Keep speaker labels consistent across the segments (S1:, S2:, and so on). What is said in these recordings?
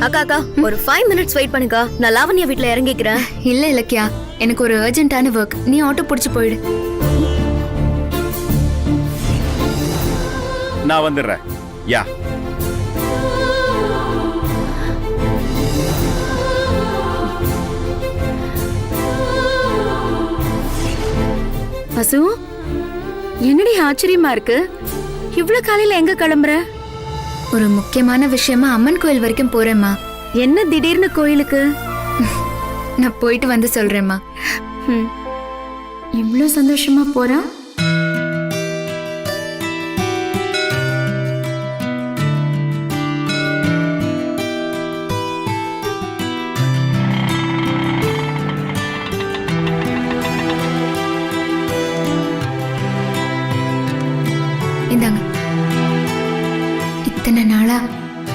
S1: அக்கா அக்கா ஒரு 5 minutes வெயிட் பண்ணுக்கா. நான் லாவண்யா வீட்ல இறங்கிக்கிறேன்.
S2: இல்ல இலக்கியா, எனக்கு ஒரு அர்ஜென்ட்டான ஒர்க். நீ ஆட்டோ பிடிச்சு போயிடு.
S3: நான் வந்துடுறேன். யா
S4: வசு, என்னடி ஆச்சரியமா இருக்கு? இவ்வளவு காலையில எங்க கிளம்புற?
S2: ஒரு முக்கியமான விஷயமா அம்மன் கோயில் வரைக்கும் போறேம்மா.
S4: என்ன திடீர்னு கோயிலுக்கு?
S2: நான் போயிட்டு வந்து சொல்றேம்மா.
S4: இவ்ளோ சந்தோஷமா போறா?
S2: இந்தாங்க. இத்தனை நாளா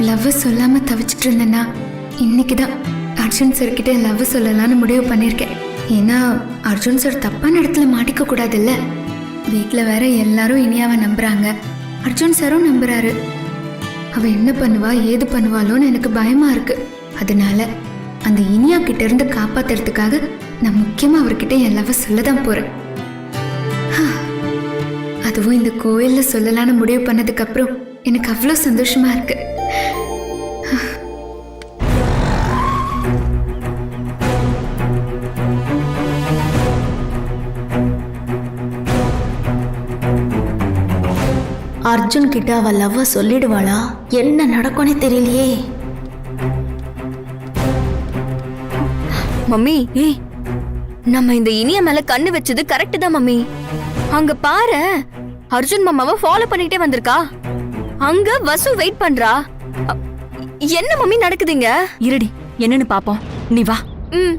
S2: லவ் சொல்லாம தவிச்சிட்டு இருந்தேன்னா இன்னைக்குதான் அர்ஜுன் சார் கிட்ட லவ் சொல்லலாம்னு முடிவு பண்ணிருக்கேன். ஏன்னா அர்ஜுன் சார் தப்பான இடத்துல மாட்டிக்க கூடாதுல்ல. வீட்டுல வேற எல்லாரும் இனியாவை நம்புறாங்க, அர்ஜுன் சாரும் நம்புறாரு. அவ என்ன பண்ணுவா ஏது பண்ணுவாளோன்னு எனக்கு பயமா இருக்கு. அதனால அந்த இனியா கிட்ட இருந்து காப்பாத்துறதுக்காக நான் முக்கியமா அவர்கிட்ட என் லவ் சொல்லதான் போறேன். அதுவும் இந்த கோயில்ல சொல்லலாம்னு முடிவு பண்ணதுக்கு அப்புறம் எனக்கு அவ்வளவு சந்தோஷமா இருக்கு.
S1: அர்ஜுன் கிட்ட அவ லவ்வ சொல்லிடுவாளா? என்ன நடக்கும்னே தெரியலையே. மம்மி, ஏய், நம்ம இந்த இனிய மேல கண்ணு வச்சது கரெக்ட் தான் மம்மி. அங்க பாரு, அர்ஜுன் மாமாவை ஃபாலோ பண்ணிட்டே வந்திருக்கா. அங்க வசு வெயிட் பண்றா. என்ன மம்மி நடக்குதுங்க?
S4: இருடி, என்னன்னு பாப்போம். நீ வா.
S1: ம்.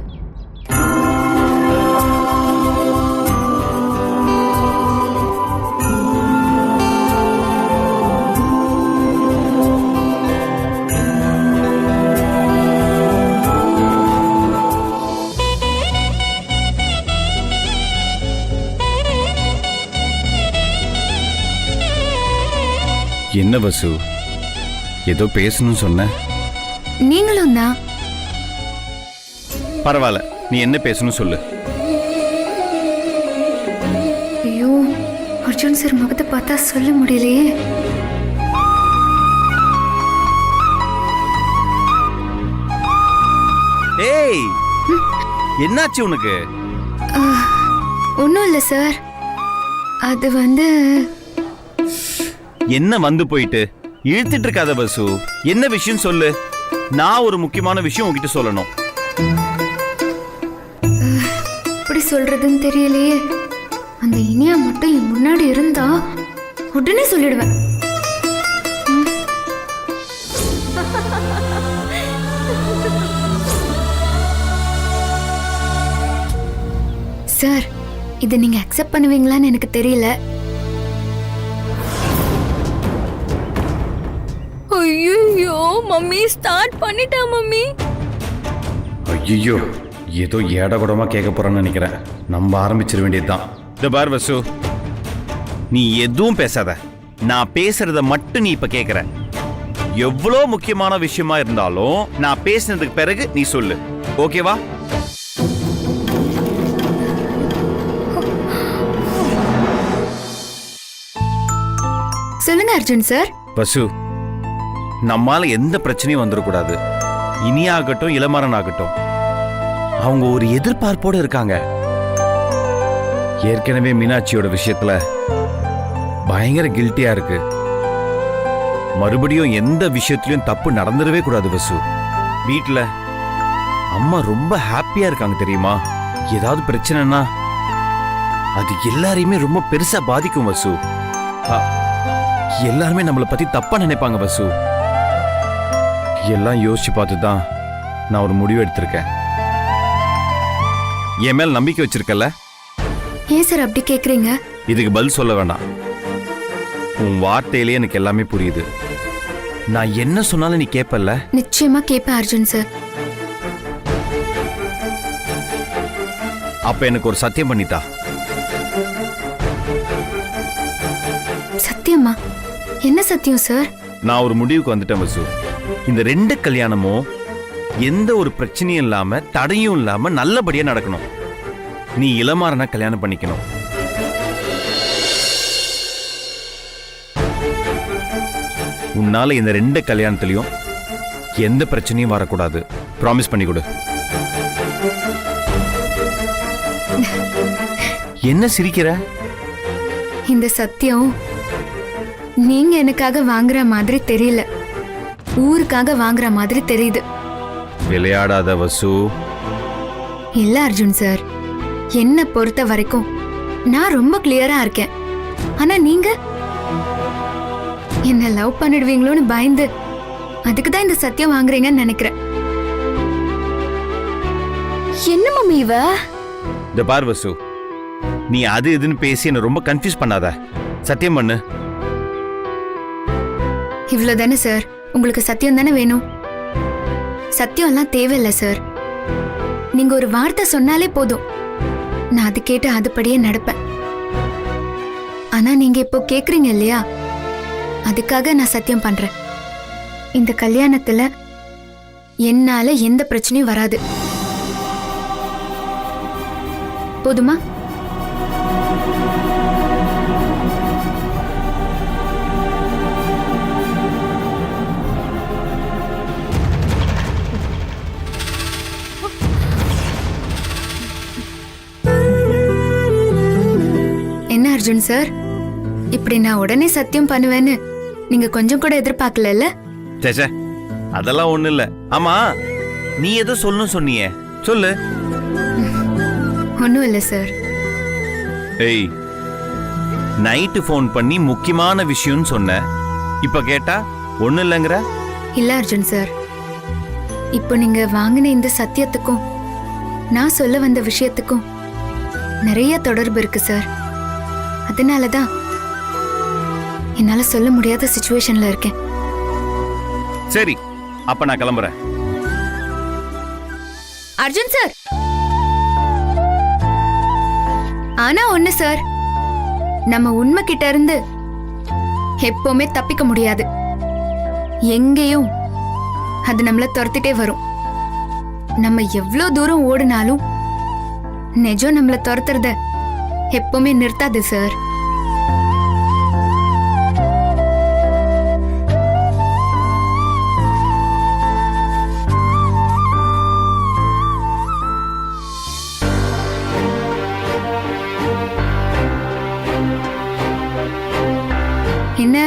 S3: என்ன வசு, ஏதோ பேசணும்னு சொன்ன?
S2: நீங்களும் தான்.
S3: பரவாயில்ல, நீ என்ன பேசணும் சொல்லு.
S2: ஐயோ, அர்ஜுன் சார் முகத்தை பார்த்தா சொல்ல முடியலையே.
S3: ஏய், என்னாச்சு உனக்கு?
S2: ஒன்றும் இல்லை சார், அது வந்து
S3: என்ன வந்து போயிட்டு இழுத்துட்டு இருக்காத வசு. என்ன விஷயம் சொல்லு. நான் ஒரு முக்கியமான விஷயம் உன்கிட்ட சொல்லணும்.
S2: எப்படி சொல்றதுன்னு தெரியலையே. அந்த இனியா மட்டும் என் முன்னாடி இருந்தா உடனே சொல்லிடுவேன். சார், இதை நீங்க அக்செப்ட் பண்ணுவீங்களான்னு எனக்கு தெரியல.
S1: ஐயோ மம்மி, ஸ்டார்ட் பண்ணிட்டா மம்மி.
S3: ஐயோ, ஏதோ ஏடகுடமா கேட்க போறான்னு நினைக்கிறேன். நம்ம ஆரம்பிச்சிட வேண்டியதுதான். இந்த பார் வசு, நீ எதுவும் பேசாத. நான் பேசுறத மட்டும் நீ இப்ப கேக்குற. எவ்வளோ முக்கியமான விஷயமா இருந்தாலும் நான் பேசினதுக்கு பிறகு நீ சொல்லு. ஓகேவா?
S2: சொல்லுங்க அர்ஜுன் சார்.
S3: வசு, நம்மால எந்த பிரச்சனையும் வந்துடக்கூடாது. இனியாகட்டும் இளமரன் ஆகட்டும், அவங்க ஒரு எதிர்பார்ப்போடு இருக்காங்க. ஏற்கனவே மீனாட்சியோட விஷயத்துல பயங்கர கில்ட்டியா இருக்கு. மறுபடியும் எந்த விஷயத்திலயும் தப்பு நடந்துடவே கூடாது வசு. வீட்டுல அம்மா ரொம்ப ஹாப்பியா இருக்காங்க தெரியுமா? ஏதாவது பிரச்சனைனா அது எல்லாரையுமே ரொம்ப பெருசா பாதிக்கும் வசு. எல்லாருமே நம்மளை பத்தி தப்பா நினைப்பாங்க வசு. எல்லாம் யோசிச்சு பார்த்து தான் நான் ஒரு முடிவு எடுத்திருக்கேன். என் மேல் நம்பிக்கை வச்சிருக்கல?
S2: ஏன் சார் அப்படி கேக்குறீங்க?
S3: இதுக்கு பதில் சொல்ல வேண்டாம். உன் வார்த்தையிலே எனக்கு எல்லாமே புரியுது. நான் என்ன சொன்னாலும் நீ கேப்பல்ல?
S2: நிச்சயமா கேப்பேன் அர்ஜுன் சார்.
S3: அப்ப எனக்கு ஒரு சத்தியம் பண்ணித்தா.
S2: சத்தியமா? என்ன சத்தியம் சார்?
S3: நான் ஒரு முடிவுக்கு வந்துட்டேன் வசு. இந்த 2 கல்யாணமும் எந்த ஒரு பிரச்சனையும் இல்லாம தடையும் இல்லாம நல்லபடியா நடக்கணும். நீ இளமாறனை கல்யாணம் பண்ணிக்கணும். உன்னால இந்த 2 கல்யாணத்திலையும் எந்த பிரச்சனையும் வரக்கூடாது. ப்ராமிஸ் பண்ணி கொடு. என்ன சிரிக்கிற?
S2: இந்த சத்தியம் நீங்க எனக்காக வாங்குற மாதிரி தெரியல, ஊருக்காக வாங்குற மாதிரி தெரியுது.
S3: விளையாடாத வசு.
S2: இல்ல அர்ஜுன் சார், என்ன பொறுத்த வரைக்கும் நான் ரொம்ப கிளியரா இருக்கேன். ஆனா நீங்க என்ன லவ் பண்ணிடுவீங்களோன்னு பயந்து அதுக்கு தான் இந்த சத்தியம் வாங்குறீங்கன்னு நினைக்கிறேன்.
S1: என்ன மம்மி இவ?
S3: இந்த பார் வசு, நீ அது இதுன்னு பேசி என்ன ரொம்ப கன்ஃபியூஸ் பண்ணாத. சத்தியம் பண்ணு.
S2: இவ்வளவுதானே சார்? உங்களுக்கு சத்தியம் தானே வேணும்? சத்தியம் எல்லாம் தேவையில்லை சார். நீங்க ஒரு வார்த்தை சொன்னாலே போதும், நான் அது கேட்டு அதுபடியே நடப்பேன். ஆனா நீங்க இப்போ கேக்குறீங்க இல்லையா, அதுக்காக நான் சத்தியம் பண்றேன். இந்த கல்யாணத்துல என்னால எந்த பிரச்சனையும் வராது. போதுமா? என்ன அர்ஜுன் சார், இப்படி நான் உடனே சத்தியம் பண்ணுவேன்னு நீங்க கொஞ்சம் கூட எதிர்பார்க்கல?
S3: சேச்சே, அதெல்லாம் ஒண்ணு இல்ல. ஆமா, நீ ஏதோ சொல்லணும் சொன்னியே, சொல்லு.
S2: ஒன்னும் இல்ல சார்.
S3: ஏய், நைட்டு ஃபோன் பண்ணி முக்கியமான விஷயம்னு சொன்ன, இப்ப கேட்டா ஒண்ணு இல்லைங்கிற.
S2: இல்ல அர்ஜுன் சார், இப்போ நீங்க வாங்கின இந்த சத்தியத்துக்கும் நான் சொல்ல வந்த விஷயத்துக்கும் நிறைய தொடர்பு இருக்கு சார். அதனாலதான் என்னால சொல்ல முடியாத சிச்சுவேஷன்ல இருக்கேன்.
S3: சரி, அப்ப நான் கிளம்புறேன்.
S2: அர்ஜுன் சார், ஆனா ஒண்ணு சார், நம்ம உண்மை கிட்ட இருந்து எப்பவுமே தப்பிக்க முடியாது. எங்கேயும் அது நம்மள துரத்திட்டே வரும். நம்ம எவ்வளவு தூரம் ஓடினாலும் நிஜம் நம்மள துரத்துறத எப்பவுமே நிறுத்தாது சார். என்ன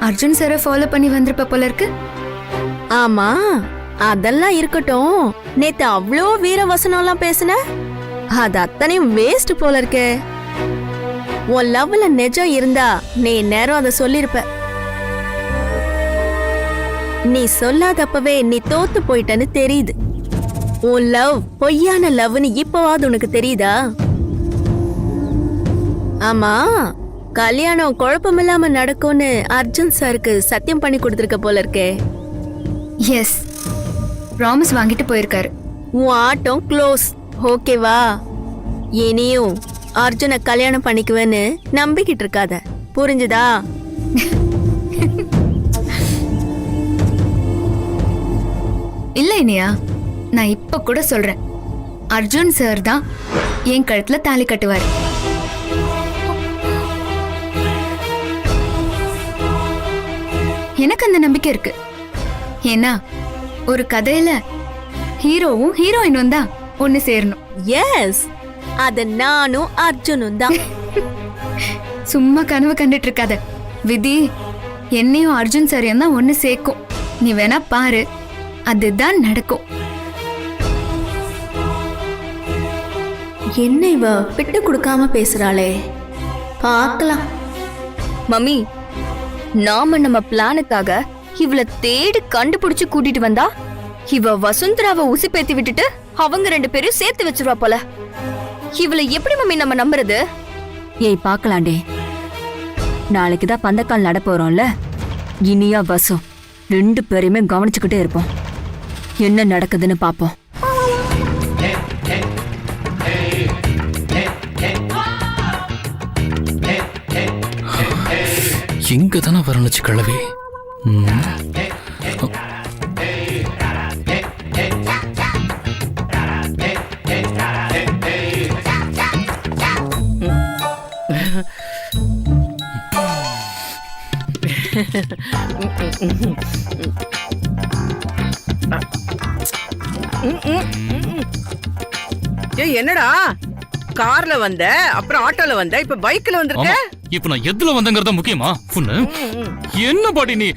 S2: அர்ஜுன் சாரை ஃபாலோ பண்ணி வந்திருப்ப போல இருக்கு.
S4: ஆமா, அதெல்லாம் இருக்கட்டும். நேத்து அவ்வளோ வீர வசனம்லாம் பேசுன, அது அத்தனையும் வேஸ்ட் போல இருக்கே. உன் லவ்ல நிஜம் இருந்தா நீ நேரம் அதை சொல்லிருப்ப. நீ சொல்லாதப்பவே நீ தோத்து போயிட்டன்னு தெரியுது. உன் லவ் பொய்யான லவ்னு இப்பவாது உனக்கு தெரியுதா? ஆமா, கல்யாணம் குழப்பமில்லாம நடக்கும்னு அர்ஜுன் சாருக்கு சத்தியம் பண்ணி கொடுத்துருக்க போல இருக்கே.
S2: எஸ், ப்ராமிஸ் வாங்கிட்டு போயிருக்காரு.
S4: உன் ஆட்டம் க்ளோஸ், ஓகேவா? இனியும் அர்ஜுனை கல்யாணம் பண்ணிக்குவேன்னு நம்பிக்கிட்டு இருக்காத, புரிஞ்சுதா?
S2: இல்ல இனியா, நான் இப்ப கூட சொல்றேன், அர்ஜுன் சார் தான் என் கழுத்துல தாலி கட்டுவாரு. எனக்கு அந்த நம்பிக்கை இருக்கு. ஏன்னா ஒரு கதையில ஹீரோவும் ஹீரோயினும் தான் ஒண்ணு சேரணும்.
S4: எஸ், அது நானும் அர்ஜுனும் தான்.
S2: சும்மா கனவு கண்டுட்டு இருக்காத. விதி என்னையும் அர்ஜுன் சாரையும் தான் ஒண்ணு சேர்க்கும். நீ வேணா பாரு, அதுதான் நடக்கும்.
S4: என்ன இவ விட்டு கொடுக்காம பேசுறாளே, பார்க்கலாம்.
S1: மம்மி, நாம நம்ம பிளானுக்காக இவளை தேடி கண்டுபிடிச்சு கூட்டிட்டு வந்தா இவ வசுந்தராவை உசிப்பேத்தி விட்டுட்டு அவங்க 2 பேரும் சேர்த்து வச்சிருவா போல. இவளை எப்படி மம்மி நம்ம நம்புறது?
S5: ஏய் பாக்கலாண்டே, நாளைக்கு தான் பந்தக்கால் நட போறோம்ல. இனியா வசு 2 பேரையுமே கவனிச்சுக்கிட்டே இருப்போம். என்ன நடக்குதுன்னு பாப்போம்.
S6: இங்க தானே வரணுச்சு கிழவி. ஏய் என்னடா கார்ல வந்த அப்புறம் ஆட்டோல வந்த இப்ப பைக்ல வந்திருக்க?
S7: இப்ப நான் எதுல வந்தங்கறத முக்கியமா புண்ணு என்ன பாட்டி நீ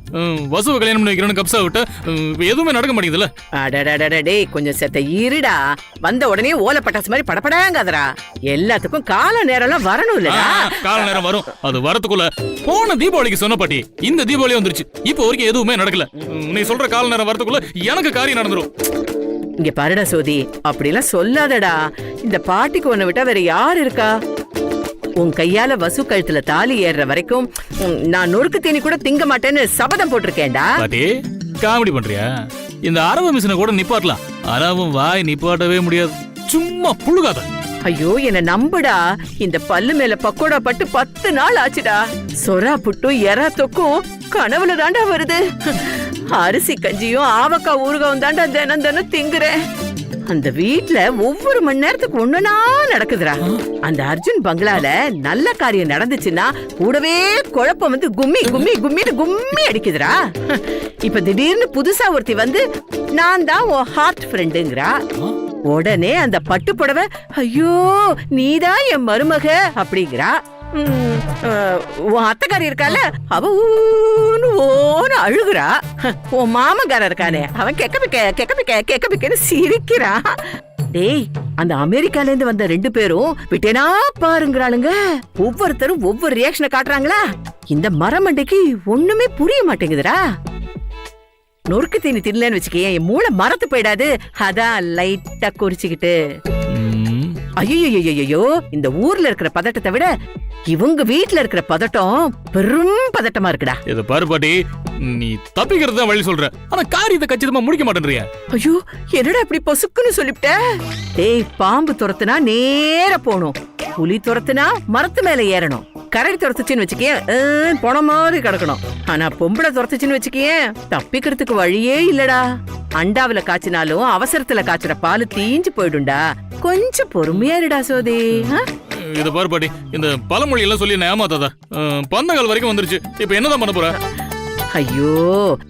S7: வசுவ கல்யாணம் பண்ணி வைக்கிறேன்னு கப்சா விட்ட எதுவுமே நடக்க மாட்டேங்குதுல்ல.
S6: அடடடடே கொஞ்சம் செத்த இருடா. வந்த உடனே ஓலை பட்டாசு மாதிரி படபடாங்காதடா. எல்லாத்துக்கும் கால நேரம்லாம் வரணும் இல்லடா.
S7: கால நேரம் வரும், அது வரதுக்குள்ள போன தீபாவளிக்கு சொன்ன பாட்டி இந்த தீபாவளி வந்துருச்சு. இப்போ வரைக்கும் எதுவுமே நடக்கல. நீ சொல்ற கால நேரம் வரதுக்குள்ள எனக்கு காரியம் நடந்துரும்.
S6: இங்க பாருடா சோதி, அப்படிலாம் சொல்லாதடா. இந்த பாட்டிக்கு உன்னை விட்டா வேற யார் இருக்கா? உன் கையால வசு கழுத்துல தாலி ஏறுற வரைக்கும் நான் நொறுக்கு தீனி கூட திங்க மாட்டேன்னு சபதம் போட்டிருக்கேன்டா.
S7: பாட்டி காமெடி பண்றியா? இந்த அரவ மிஷினை கூட நிப்பாட்டலாம், ஆனா உன் வாய் நிப்பாட்டவே முடியாது. சும்மா புழுகாத.
S6: ஐயோ என்ன நம்புடா. இந்த பல்லு மேல பக்கோடா பட்டு 10 நாள் ஆச்சுடா. சொரா புட்டும் எறா தொக்கும் கனவுல தாண்டா வருது. அரிசி கஞ்சியும் ஆவக்காய் ஊறுகாவும் தாண்டா தினம் தினம் திங்குறேன். அந்த வீட்ல ஒவ்வொரு மணி நேரத்துக்கு ஒண்ணுனா நடக்குதுடா. அந்த அர்ஜுன் பங்களால நல்ல காரியம் நடந்துச்சுன்னா கூடவே குழப்பம் வந்து கும்மி கும்மி கும்மின்னு கும்மி அடிக்குதுடா. இப்ப திடீர்னு புதுசா ஒருத்தி வந்து நான் தான் உன் ஹார்ட் ஃப்ரெண்டுங்கிறா. உடனே அந்த பட்டு புடவை ஐயோ நீதான் என் மருமக அப்படிங்கிறா. உன் அத்தைக்காரி இருக்கால அவ ஓன்னு அழுகுறா. உன் மாமங்கார இருக்கானே அவன் கெக்கபிக்கன்னு சிரிக்கிறான். டேய் அந்த அமெரிக்கால இருந்து வந்த 2 பேரும் விட்டேனா பாருங்கிறாளுங்க. ஒவ்வொருத்தரும் ஒவ்வொரு ரியாக்ஷனை காட்டுறாங்களா. இந்த மரமண்டைக்கு ஒண்ணுமே புரிய மாட்டேங்குதுடா. நொறுக்கு தீனி தின்னலன்னு வச்சுக்கேன் என் மூளை மரத்து போயிடாது. அதான் லைட்டா குறிச்சுக்கிட்டு ஐயோ இந்த ஊர்ல இருக்கிற பதட்டத்தை விட இவங்க வீட்ல இருக்கிற பதட்டம் பெரும் பதட்டமா இருக்குடா.
S7: இத பாரு பாட்டி, நீ தப்பிக்கிறது தான் வழி சொல்ற, ஆனா காரியத்தை கச்சிதமா முடிக்க மாட்டேன்றியா?
S6: ஐயோ என்னடா இப்படி பொசுக்குன்னு சொல்லிவிட்ட? டேய் பாம்பு துரத்துனா நேரா போகணும், புலி துரத்துனா மரத்து மேல ஏறணும், கரடி துரத்துச்சுன்னு வச்சுக்கேன் போன மாதிரி கிடக்கணும். ஆனா பொம்பளை துரத்துச்சுன்னு வச்சுக்கேன் தப்பிக்கிறதுக்கு வழியே இல்லடா. அண்டாவில காய்ச்சினாலும் அவசரத்துல காய்ச்சற பால் தீஞ்சு போயிடும்டா. கொஞ்சம் பொறுமையா இருடா சோதி.
S7: இத பாரு பாட்டி, இந்த பழமொழி எல்லாம் சொல்லி நான் ஏமாத்தாத. பந்தங்கள் வரைக்கும் வந்துருச்சு, இப்ப என்னதான் பண்ண போற?
S6: ஐயோ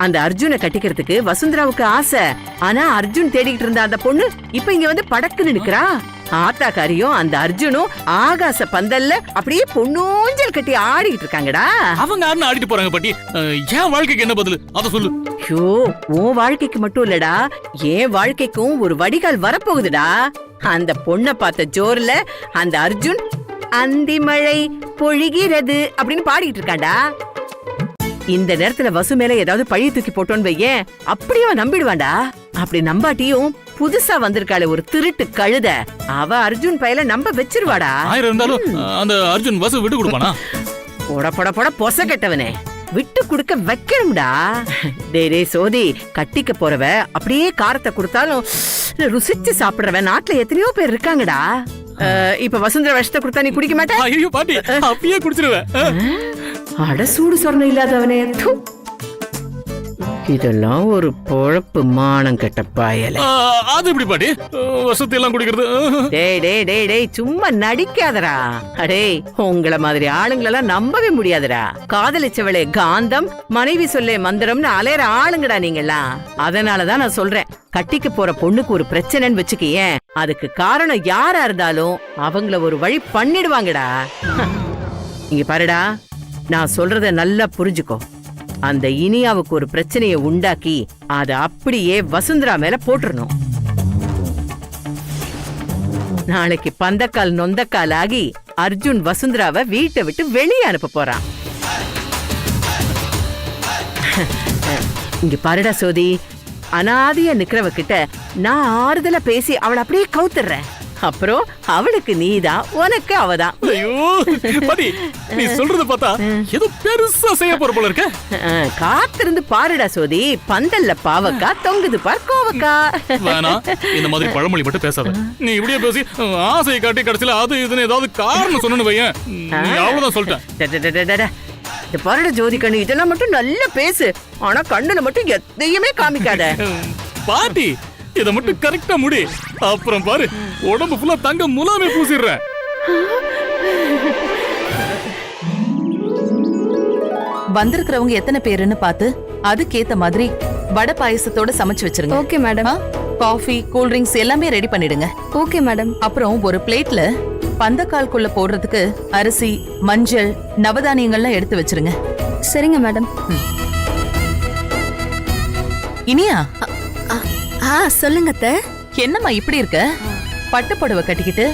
S6: அந்த அர்ஜுனை கட்டிக்கிறதுக்கு வசுந்தராவுக்கு ஆசை. ஆனா அர்ஜுன் தேடிக்கிட்டு இருந்த அந்த பொண்ணு இப்ப இங்க வந்து படக்குன்னு நிக்கிறா. ஆத்தாக்காரியும் அந்த அர்ஜுனும் ஆகாச பந்தல்ல அப்படியே பொண்ணூஞ்சல் கட்டி ஆடிக்கிட்டு இருக்காங்கடா.
S7: அவங்க யாருன்னு ஆடிட்டு போறாங்க பாட்டி, என் வாழ்க்கைக்கு என்ன பதில் அத சொல்லு.
S6: ஐயோ உன் வாழ்க்கைக்கு மட்டும் இல்லடா, என் வாழ்க்கைக்கும் ஒரு வடிகால் வரப்போகுதுடா. அந்த பொண்ணை பார்த்த ஜோர்ல அந்த அர்ஜுன் அந்தி மழை பொழிகிறது அப்படின்னு பாடிட்டு இருக்காண்டா. இந்த நேரத்துல வசு மேல ஏதாவது பழி தூக்கி போட்டோன்னு வையேன் அப்படியே நம்பிடுவாண்டா. அப்படி நம்பாட்டியும் புதுசா வந்திருக்காளே ஒரு திருட்டு கழுத, அவ அர்ஜுன் பையல நம்ப வச்சிருவாடா.
S7: ஆயிரம் இருந்தாலும் அந்த அர்ஜுன் வசு விட்டு கொடுப்பானா?
S6: போட போட போட பொச கெட்டவனே, விட்டு கொடுக்க வைக்கணும்டா. டே சோதி, கட்டிக்க போறவ அப்படியே காரத்தை கொடுத்தாலும் ருசிச்சு சாப்பிடுறவன் நாட்டுல எத்தனையோ பேர் இருக்காங்கடா. இப்ப வசுந்தர விஷத்தை கொடுத்தா நீ குடிக்க மாட்டே?
S7: ஐயோ பாட்டி, அப்படியே குடிச்சிருவேன்.
S6: அட சூடு சொரணம் இல்லாதவனே. இதெல்லாம் ஒரு பொழப்பு மானம் கெட்ட பாயல.
S7: அது எப்படி பாட்டி வசதி எல்லாம் குடிக்கிறது?
S6: டேய் டேய் டேய் டேய் சும்மா நடிக்காதடா. அடே உங்கள மாதிரி ஆளுங்களெல்லாம் நம்பவே முடியாதுடா. காதலிச்சவளே காந்தம், மனைவி சொல்லே மந்திரம்னு அலையற ஆளுங்கடா நீங்கெல்லாம். அதனாலதான் நான் சொல்றேன், கட்டிக்க போற பொண்ணுக்கு ஒரு பிரச்சனைன்னு வச்சுக்கேன், அதுக்கு காரணம் யாரா இருந்தாலும் அவங்கள ஒரு வழி பண்ணிடுவாங்கடா. இங்க பாருடா, நான் சொல்றத நல்லா புரிஞ்சுக்கோ. அந்த இனியாவுக்கு ஒரு பிரச்சனையை உண்டாக்கி அத அப்படியே வசுந்தரா மேல போட்டுறணும். நாளைக்கு பந்தக்கால் நொந்தக்கால் ஆகி அர்ஜுன் வசுந்தராவை வீட்டை விட்டு வெளியே அனுப்ப போறான். இங்க பாருடா சோதி, அனாதையா நிக்கிறவ கிட்ட நான் ஆறுதலா பேசி அவளை அப்படியே கவுத்துறேன். அப்புறம் அவளுக்கு நீதான், உனக்கு அவதான்.
S7: ஐயோ பாட்டி, நீ சொல்றத பார்த்தா ஏதோ பெருசா செய்ய போற போல இருக்க.
S6: காத்திருந்து பாருடா சோதி, பந்தல்ல பாவக்கா தொங்குது பார் கோவக்கா.
S7: வேணா இந்த மாதிரி பழமொழி மட்டும் பேசாத. நீ இப்படியே பேசி ஆசையை காட்டி கடைசியில அது இதுன்னு ஏதாவது காரணம் சொன்னு வையன், அவ்வளவுதான் சொல்லிட்டேன்.
S6: இந்த பாருட ஜோதி கண்ணு, இதெல்லாம் மட்டும் நல்லா பேசு. ஆனா கண்ணுல மட்டும் எதையுமே காமிக்காத.
S7: பாட்டி இத மட்டும் கரெக்டா முடி. அப்புறம் பாரு உடம்பு ஃபுல்லா தங்க முலாமே பூசிடுறேன்.
S8: வந்திருக்கிறவங்க எத்தனை பேருன்னு பார்த்து அதுக்கேத்த மாதிரி வடை பாயசத்தோட சமைச்சு வச்சிருங்க.
S1: Okay madam.
S8: Coffee, cool drinks எல்லாமே ரெடி பண்ணிடுங்க.
S1: Okay madam.
S8: அப்புறம் ஒரு பிளேட்ல பந்தக்கால்குள்ள போடுறதுக்கு அரிசி, மஞ்சள், நவதானியங்கள்லாம் எடுத்து வச்சிருங்க.
S1: சரிங்க மேடம்.
S8: இனியா,
S4: சொல்லுங்க அத்தை.
S8: என்னம்மா இப்படி இருக்க? பட்டு புடவை கட்டிக்கிட்டு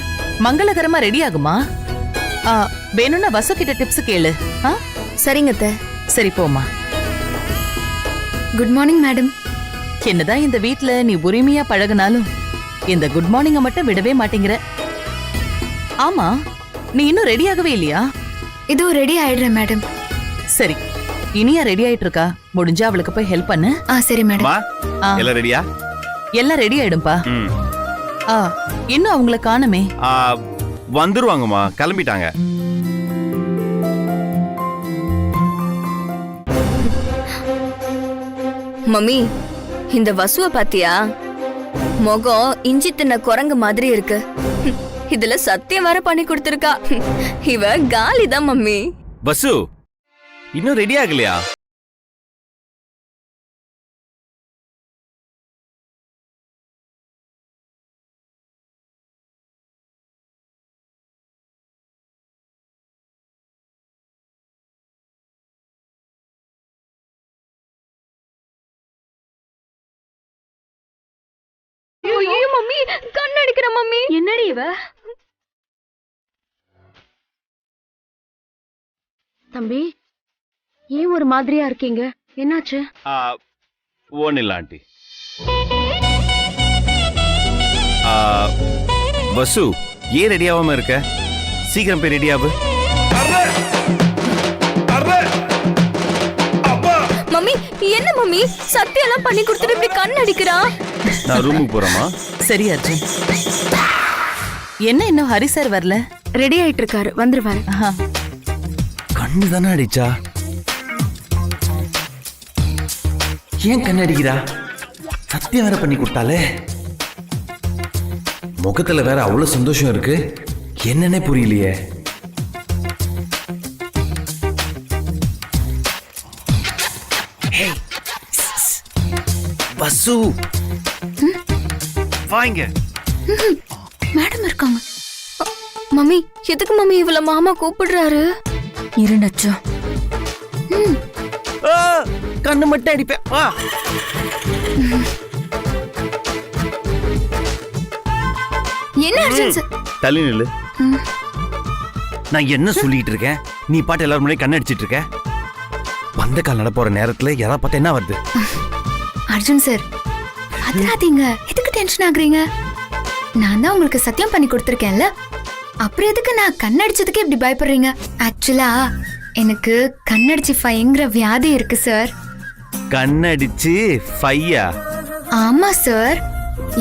S8: மங்களகரமா ரெடி ஆகுமா? வேணும்னா வசு கிட்ட டிப்ஸ் கேளு.
S4: சரிங்க அத்தை.
S8: சரி போமா.
S2: Good morning madam.
S8: என்னதான் இந்த வீட்ல நீ உரிமையா பழகுனாலும் இந்த குட் மார்னிங்க மட்டும் விடவே மாட்டேங்கிற. ஆமா, நீ இன்னும் ரெடி ஆகவே இல்லையா?
S2: இதோ ரெடி ஆயிடுறேன் மேடம்.
S8: சரி, இனியா ரெடி ஆயிட்டு இருக்கா. முடிஞ்சா அவளுக்கு போய் ஹெல்ப் பண்ணு.
S2: சரி மேடம்.
S3: எல்லாம் ரெடியா?
S8: எல்லாம் ரெடி ஆயிடும்பா. இன்னும் அவங்கள காணுமே.
S3: வந்துருவாங்கம்மா, கிளம்பிட்டாங்க.
S1: மம்மி, இந்த வசுவ பாத்தியா? முகம் இஞ்சி தின்ன குரங்கு மாதிரி இருக்கு. இதுல சத்தியம் வேற பண்ணி கொடுத்திருக்கா. இவ காலிதான் மம்மி.
S3: வசு இன்னும் ரெடி ஆகலையா?
S1: ஐயோ மம்மி, கண் அடிக்கிற மம்மி. என்னடி இவ?
S9: தம்பி, ஏன் ஒரு மாதிரியா இருக்கீங்க? என்னாச்சு?
S3: ஒன்னும் இல்ல ஆண்டி. வசு, ஏன் ரெடி ஆகாம இருக்க? சீக்கிரம் போய் ரெடி ஆகு.
S1: மம்மி, என்ன மம்மி சத்தியம் எல்லாம் பண்ணி கொடுத்துட்டு இப்படி கண் அடிக்கிறா?
S3: நான் ரூமுக்கு போறேமா.
S8: சரி அர்ஜுன். என்ன இன்னும் ஹரி சார் வரல?
S9: ரெடி ஆயிட்டு இருக்காரு, வந்துருவாரு.
S3: கண்ணு தானே அடிச்சா? ஏன் கண்ணு அடிக்கிறா? சத்தியம் வேற பண்ணி கொடுத்தாலே. முகத்துல வேற அவ்வளவு சந்தோஷம் இருக்கு, என்னன்னே புரியலையே. வசு வாங்க.
S2: மேடம் இருக்காங்க.
S1: மம்மி, எதுக்கு மம்மி இவள மாமா கூப்பிடுறாரு?
S5: இருண்டச்சோ.
S8: கண்ணு மட்டும் அடிப்பேன்.
S1: என்ன அர்ஜுன் சார்?
S3: தள்ளி நில்லு. நான் என்ன சொல்லிட்டு இருக்கேன், நீ பாட்டு எல்லாரும் முன்னாடி கண்ணு அடிச்சிட்டு இருக்க. வந்த கால் நட போற நேரத்துல யாரா பார்த்தா என்ன வருது?
S2: அர்ஜுன் சார், அதிராதீங்க. எதுக்கு டென்ஷன் ஆகுறீங்க? நான் தான் உங்களுக்கு சத்தியம் பண்ணி கொடுத்துருக்கேன்ல, அப்புறம் எதுக்கு நான் கண்ணடிச்சதுக்கு இப்படி பயப்படுறீங்க? ஆக்சுவலா எனக்கு கண்ணடிச்சு ஃபைங்கிற வியாதி இருக்கு சார்.
S3: கண்ணடிச்சு ஃபையா?
S2: ஆமா சார்.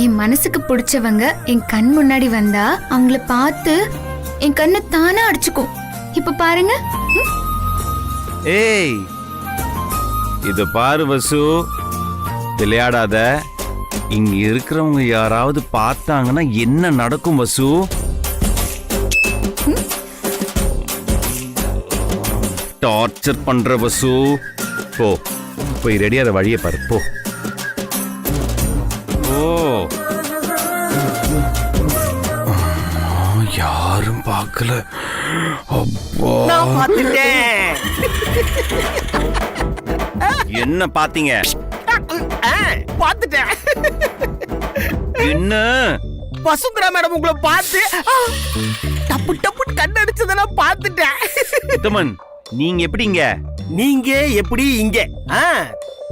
S2: என் மனசுக்கு பிடிச்சவங்க என் கண் முன்னாடி வந்தா அவங்கள பார்த்து என் கண்ணு தானா அடிச்சுக்கும். இப்ப பாருங்க.
S3: ஏய், இது பாரு வசு, விளையாடாத. இங்க இருக்கிறவங்க யாராவது பார்த்தாங்கன்னா என்ன நடக்கும் வசு? டார்ச்சர் பண்ற வசு. போ போய் ரெடியாத வழியை பாரு. போ யாரும் பார்க்கல. என்ன பாத்தீங்க?
S10: பாத்துட்டேன்.
S3: என்ன
S10: வசுந்தரா மேடம் உங்களை பார்த்து டப்பு டப்பு கண்ணடிச்சதெல்லாம் பாத்துட்டேன்.
S3: உத்தமன், நீங்க எப்படிங்க?
S10: நீங்க எப்படி இங்க?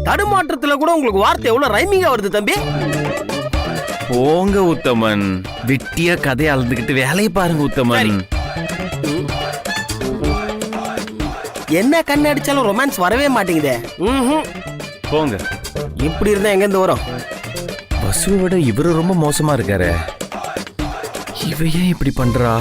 S10: தடுமாற்றத்துல கூட உங்களுக்கு வார்த்தை எவ்வளவு ரைமிங்கா வருது தம்பி.
S3: போங்க உத்தமன், வெட்டியா கதையை அளந்துக்கிட்டு வேலையை பாருங்க உத்தமன்.
S10: என்ன கண்ணு அடிச்சாலும் ரொமான்ஸ் வரவே மாட்டேங்குதே.
S3: போங்க.
S10: இப்படி இருந்தா எங்க இருந்து வரும்?
S3: வசுவை விட இவரு ரொம்ப மோசமா இருக்காரு. இவ ஏன் இப்படி பண்றா?